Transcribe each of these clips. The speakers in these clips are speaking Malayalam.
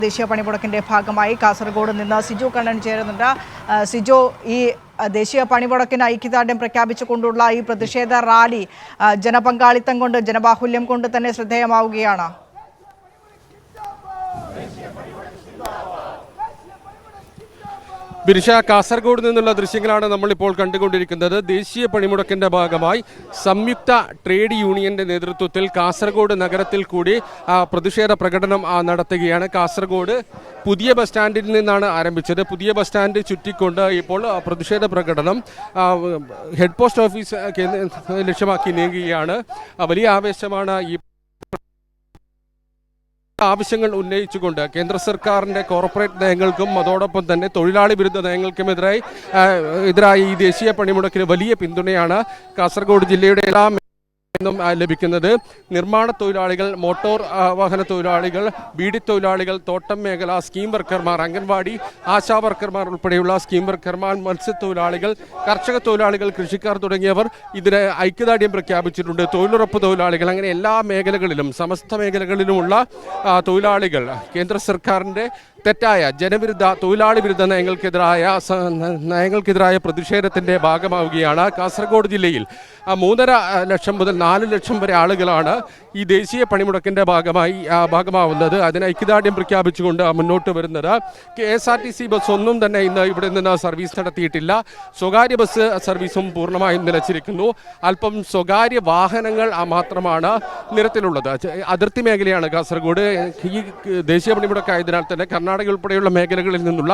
ദേശീയ പണിമുടക്കിന്റെ ഭാഗമായി കാസർഗോഡ് നിന്ന് സിജു കണ്ണൻ ചേരുന്നുണ്ട്. സിജു, ഈ ദേശീയ പണിമുടക്കിന് ഐക്യദാർഢ്യം പ്രഖ്യാപിച്ചുകൊണ്ടുള്ള ഈ പ്രതിഷേധ റാലി ജനപങ്കാളിത്തം കൊണ്ട്, ജനബാഹുല്യം കൊണ്ട് തന്നെ ശ്രദ്ധേയമാവുകയാണ്. ബിരിഷ, കാസർഗോഡ് നിന്നുള്ള ദൃശ്യങ്ങളാണ് നമ്മളിപ്പോൾ കണ്ടുകൊണ്ടിരിക്കുന്നത്. ദേശീയ പണിമുടക്കിന്റെ ഭാഗമായി സംയുക്ത ട്രേഡ് യൂണിയന്റെ നേതൃത്വത്തിൽ കാസർഗോഡ് നഗരത്തിൽ കൂടി പ്രതിഷേധ പ്രകടനം നടത്തുകയാണ്. കാസർഗോഡ് പുതിയ ബസ് സ്റ്റാൻഡിൽ നിന്നാണ് ആരംഭിച്ചത്. പുതിയ ബസ് സ്റ്റാൻഡ് ചുറ്റിക്കൊണ്ട് ഇപ്പോൾ പ്രതിഷേധ പ്രകടനം ഹെഡ് പോസ്റ്റ് ഓഫീസ് ലക്ഷ്യമാക്കി നീങ്ങുകയാണ്. വലിയ ആവേശമാണ് ഈ ആവശ്യങ്ങൾ ഉന്നയിച്ചുകൊണ്ട് കേന്ദ്ര സർക്കാരിൻ്റെ കോർപ്പറേറ്റ് നയങ്ങൾക്കും അതോടൊപ്പം തന്നെ തൊഴിലാളി വിരുദ്ധ നയങ്ങൾക്കും എതിരായി ഈ ദേശീയ പണിമുടക്കിന് വലിയ പിന്തുണയാണ് കാസർഗോഡ് ജില്ലയുടെ എല്ലാ ലഭിക്കുന്നത്. നിർമ്മാണ തൊഴിലാളികൾ, മോട്ടോർ വാഹന തൊഴിലാളികൾ, ബീഡി തൊഴിലാളികൾ, തോട്ടം മേഖല, സ്കീം വർക്കർമാർ, അംഗൻവാടി ആശാ വർക്കർമാർ ഉൾപ്പെടെയുള്ള സ്കീം വർക്കർമാർ, മത്സ്യത്തൊഴിലാളികൾ, കർഷക തൊഴിലാളികൾ, കൃഷിക്കാർ തുടങ്ങിയവർ ഇതിന് ഐക്യദാർഢ്യം പ്രഖ്യാപിച്ചിട്ടുണ്ട്. തൊഴിലുറപ്പ് തൊഴിലാളികൾ, അങ്ങനെ എല്ലാ മേഖലകളിലും, സമസ്ത മേഖലകളിലുമുള്ള തൊഴിലാളികൾ കേന്ദ്ര സർക്കാരിൻ്റെ തെറ്റായ ജനവിരുദ്ധ തൊഴിലാളി വിരുദ്ധ നയങ്ങൾക്കെതിരായ പ്രതിഷേധത്തിൻ്റെ ഭാഗമാവുകയാണ്. കാസർഗോഡ് ജില്ലയിൽ 3.5 ലക്ഷം മുതൽ 4 ലക്ഷം വരെ ആളുകളാണ് ഈ ദേശീയ പണിമുടക്കിൻ്റെ ഭാഗമാവുന്നത്. അതിന് ഐക്യദാർഢ്യം പ്രഖ്യാപിച്ചുകൊണ്ട് മുന്നോട്ട് വരുന്നത്. KSRTC ബസ് ഒന്നും തന്നെ ഇന്ന് ഇവിടെ നിന്ന് സർവീസ് നടത്തിയിട്ടില്ല. സ്വകാര്യ ബസ് സർവീസും പൂർണ്ണമായും നിലച്ചിരിക്കുന്നു. അല്പം സ്വകാര്യ വാഹനങ്ങൾ മാത്രമാണ് നിരത്തിലുള്ളത്. അതിർത്തി മേഖലയാണ് കാസർഗോഡ്. ഈ ദേശീയ പണിമുടക്കായതിനാൽ തന്നെ കർണാടക ഉൾപ്പെടെയുള്ള മേഖലകളിൽ നിന്നുള്ള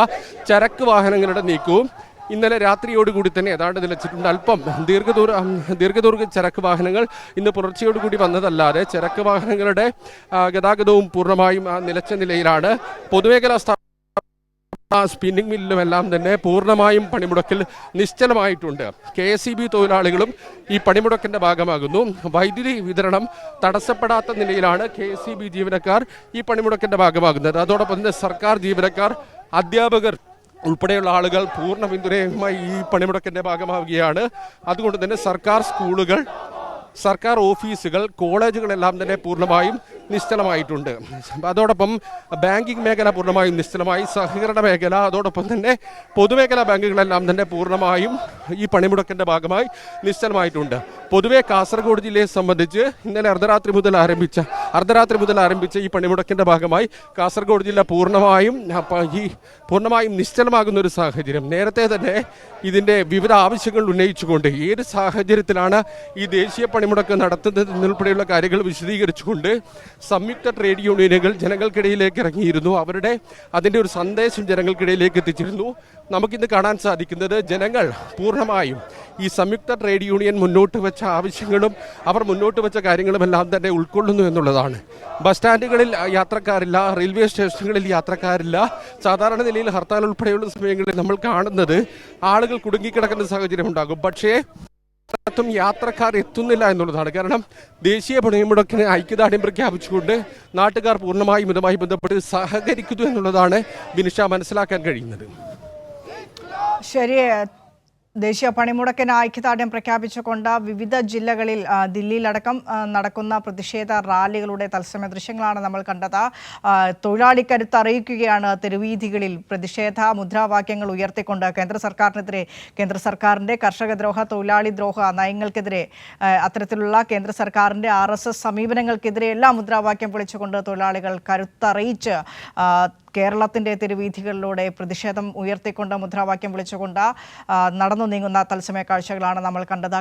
ചരക്ക് വാഹനങ്ങളുടെ നീക്കവും ഇന്നലെ രാത്രിയോടുകൂടി തന്നെ ഏതാണ്ട് നിലച്ചിട്ടുണ്ട്. അല്പം ദീർഘദൂര ചരക്ക് വാഹനങ്ങൾ ഇന്ന് പുലർച്ചയോടുകൂടി വന്നതല്ലാതെ ചരക്ക് വാഹനങ്ങളുടെ ഗതാഗതവും പൂർണ്ണമായും നിലച്ച നിലയിലാണ്. പൊതുമേഖലാ സ്പിന്നിംഗ് മില്ലുമെല്ലാം തന്നെ പൂർണ്ണമായും പണിമുടക്കിൽ നിശ്ചലമായിട്ടുണ്ട്. KSEB തൊഴിലാളികളും ഈ പണിമുടക്കിൻ്റെ ഭാഗമാകുന്നു. വൈദ്യുതി വിതരണം തടസ്സപ്പെടാത്ത നിലയിലാണ് KSEB ജീവനക്കാർ ഈ പണിമുടക്കിൻ്റെ ഭാഗമാകുന്നത്. അതോടൊപ്പം തന്നെ സർക്കാർ ജീവനക്കാർ, അധ്യാപകർ ഉൾപ്പെടെയുള്ള ആളുകൾ പൂർണ്ണ പിന്തുണയുമായി ഈ പണിമുടക്കിൻ്റെ ഭാഗമാവുകയാണ്. അതുകൊണ്ട് തന്നെ സർക്കാർ സ്കൂളുകൾ, സർക്കാർ ഓഫീസുകൾ, കോളേജുകളെല്ലാം തന്നെ പൂർണ്ണമായും നിശ്ചലമായിട്ടുണ്ട്. അതോടൊപ്പം ബാങ്കിംഗ് മേഖല പൂർണ്ണമായും നിശ്ചലമായി. സഹകരണ മേഖല, അതോടൊപ്പം തന്നെ പൊതുമേഖലാ ബാങ്കുകളെല്ലാം തന്നെ പൂർണ്ണമായും ഈ പണിമുടക്കിൻ്റെ ഭാഗമായി നിശ്ചലമായിട്ടുണ്ട്. പൊതുവെ കാസർഗോഡ് ജില്ലയെ സംബന്ധിച്ച് ഇന്നലെ അർദ്ധരാത്രി മുതൽ ആരംഭിച്ച ഈ പണിമുടക്കിൻ്റെ ഭാഗമായി കാസർഗോഡ് ജില്ല പൂർണ്ണമായും നിശ്ചലമാകുന്ന ഒരു സാഹചര്യം. നേരത്തെ തന്നെ ഇതിൻ്റെ വിവിധ ആവശ്യങ്ങൾ ഉന്നയിച്ചുകൊണ്ട് ഏത് സാഹചര്യത്തിലാണ് ഈ ദേശീയ പണിമുടക്ക് നടത്തുന്നത് എന്നുൾപ്പെടെയുള്ള കാര്യങ്ങൾ വിശദീകരിച്ചുകൊണ്ട് സംയുക്ത ട്രേഡ് യൂണിയനുകൾ ജനങ്ങൾക്കിടയിലേക്ക് ഇറങ്ങിയിരുന്നു. അതിൻ്റെ ഒരു സന്ദേശം ജനങ്ങൾക്കിടയിലേക്ക് എത്തിച്ചിരുന്നു. നമുക്കിന്ന് കാണാൻ സാധിക്കുന്നത് ജനങ്ങൾ പൂർണ്ണമായും ഈ സംയുക്ത ട്രേഡ് യൂണിയൻ മുന്നോട്ട് വെച്ച ആവശ്യങ്ങളും അവർ മുന്നോട്ട് വെച്ച കാര്യങ്ങളുമെല്ലാം തന്നെ ഉൾക്കൊള്ളുന്നു എന്നുള്ളതാണ്. ബസ് സ്റ്റാൻഡുകളിൽ യാത്രക്കാരില്ല, റെയിൽവേ സ്റ്റേഷനുകളിൽ യാത്രക്കാരില്ല. സാധാരണ നിലയിൽ ഹർത്താൽ ഉൾപ്പെടെയുള്ള സമയങ്ങളിൽ നമ്മൾ കാണുന്നത് ആളുകൾ കുടുങ്ങിക്കിടക്കുന്ന സാഹചര്യം ഉണ്ടാകും. പക്ഷേ യാത്രക്കാർ എത്തുന്നില്ല എന്നുള്ളതാണ്. കാരണം ദേശീയ പണിമുടക്കിന് ഐക്യദാർഢ്യം പ്രഖ്യാപിച്ചുകൊണ്ട് നാട്ടുകാർ പൂർണ്ണമായും ഇതുമായി ബന്ധപ്പെട്ട് സഹകരിക്കുന്നു എന്നുള്ളതാണ് ബിനിഷ മനസ്സിലാക്കാൻ കഴിയുന്നത്. ശരി, ദേശീയ പണിമുടക്കിന് ഐക്യദാർഢ്യം പ്രഖ്യാപിച്ചുകൊണ്ട് വിവിധ ജില്ലകളിൽ, ദില്ലിയിലടക്കം നടക്കുന്ന പ്രതിഷേധ റാലികളുടെ തത്സമയ ദൃശ്യങ്ങളാണ് നമ്മൾ കണ്ടത്. തൊഴിലാളി കരുത്ത് അറിയിക്കുകയാണ് തെരുവീഥികളിൽ പ്രതിഷേധ മുദ്രാവാക്യങ്ങൾ ഉയർത്തിക്കൊണ്ട് കേന്ദ്ര സർക്കാരിൻ്റെ കർഷകദ്രോഹ, തൊഴിലാളി ദ്രോഹ നയങ്ങൾക്കെതിരെ, അത്തരത്തിലുള്ള കേന്ദ്ര സർക്കാരിൻ്റെ RSS സമീപനങ്ങൾക്കെതിരെ എല്ലാ മുദ്രാവാക്യം വിളിച്ചുകൊണ്ട് തൊഴിലാളികൾ കരുത്തറിയിച്ച് കേരളത്തിൻ്റെ തെരുവീഥികളിലൂടെ പ്രതിഷേധം ഉയർത്തിക്കൊണ്ട് മുദ്രാവാക്യം വിളിച്ചുകൊണ്ട് നടന്നു നീങ്ങുന്ന തത്സമയ കാഴ്ചകളാണ് നമ്മൾ കണ്ടത്.